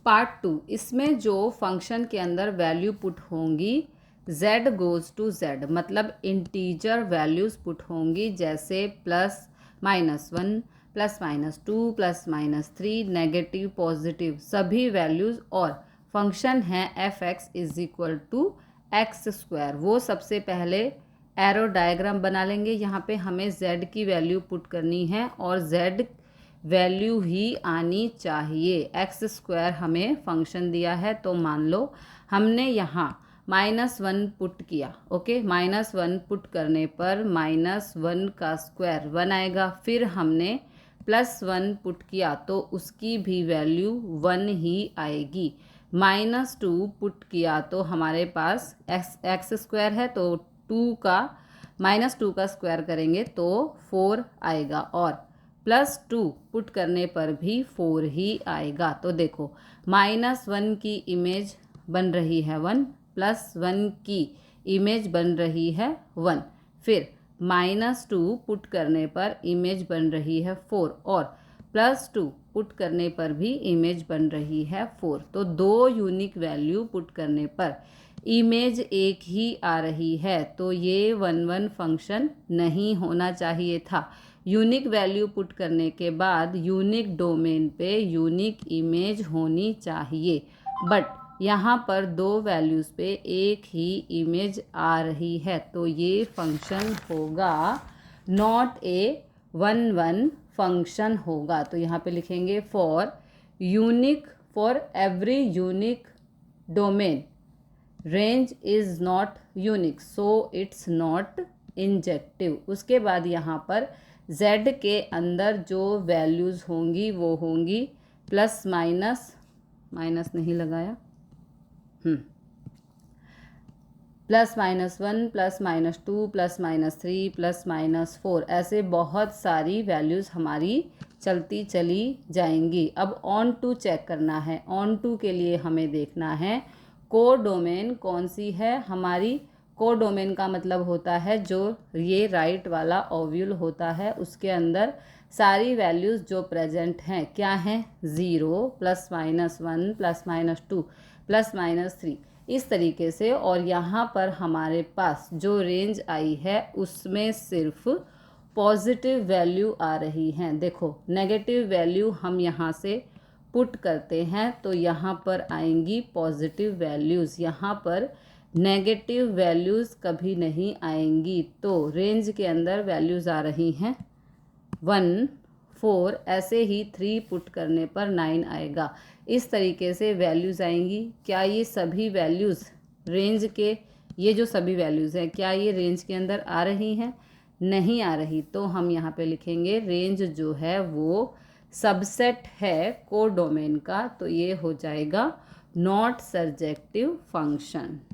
Part 2, इसमें जो function के अंदर वैल्यू पुट होंगी z गोज़ टू z, मतलब इंटीजर वैल्यूज़ पुट होंगी, जैसे +-1, +-2, +-3, नेगेटिव पॉजिटिव सभी वैल्यूज़, और फंक्शन है f(x) = x²। वो सबसे पहले एरो डायग्राम बना लेंगे। यहाँ पे हमें z की वैल्यू पुट करनी है और z वैल्यू ही आनी चाहिए। x² हमें फंक्शन दिया है, तो मान लो हमने यहाँ -1 पुट किया। ओके, -1 पुट करने पर -1 का स्क्वायर 1 आएगा। फिर हमने +1 पुट किया तो उसकी भी वैल्यू 1 ही आएगी। -2 पुट किया तो हमारे पास x² है, तो -2 का स्क्वायर करेंगे तो 4 आएगा, और +2 पुट करने पर भी 4 ही आएगा। तो देखो, -1 की इमेज बन रही है 1, +1 की इमेज बन रही है 1, फिर -2 पुट करने पर इमेज बन रही है 4, और +2 पुट करने पर भी इमेज बन रही है 4। तो 2 यूनिक वैल्यू पुट करने पर इमेज एक ही आ रही है, तो ये 1-1 फंक्शन नहीं होना चाहिए था। यूनिक वैल्यू पुट करने के बाद यूनिक डोमेन पे यूनिक इमेज होनी चाहिए, बट यहाँ पर 2 वैल्यूज़ पे एक ही इमेज आ रही है, तो ये फंक्शन होगा नॉट ए 1-1 फंक्शन होगा। तो यहाँ पे लिखेंगे for every unique domain range is not unique, so it's not injective. उसके बाद यहाँ पर z के अंदर जो वैल्यूज़ होंगी वो होंगी प्लस माइनस नहीं लगाया, +-1, +-2, +-3, +-4, ऐसे बहुत सारी वैल्यूज़ हमारी चलती चली जाएंगी। अब ऑन टू चेक करना है। ऑन टू के लिए हमें देखना है कोडोमेन कौन सी है हमारी। कोडोमेन का मतलब होता है जो ये राइट वाला ओव्यूल होता है, उसके अंदर सारी वैल्यूज़ जो प्रेजेंट हैं क्या हैं, 0, +-1, +-2, +-3, इस तरीके से। और यहाँ पर हमारे पास जो रेंज आई है उसमें सिर्फ पॉजिटिव वैल्यू आ रही हैं। देखो, नेगेटिव वैल्यू हम यहाँ से पुट करते हैं तो यहाँ पर आएंगी पॉजिटिव वैल्यूज़, यहाँ पर नेगेटिव वैल्यूज़ कभी नहीं आएंगी। तो रेंज के अंदर वैल्यूज़ आ रही हैं 1, 4, ऐसे ही 3 पुट करने पर 9 आएगा। इस तरीके से वैल्यूज़ आएंगी। क्या ये सभी वैल्यूज़ रेंज के, ये जो सभी वैल्यूज़ हैं क्या ये रेंज के अंदर आ रही हैं? नहीं आ रही। तो हम यहाँ पे लिखेंगे रेंज जो है वो सबसेट है कोडोमेन का, तो ये हो जाएगा नॉट सर्जेक्टिव फंक्शन।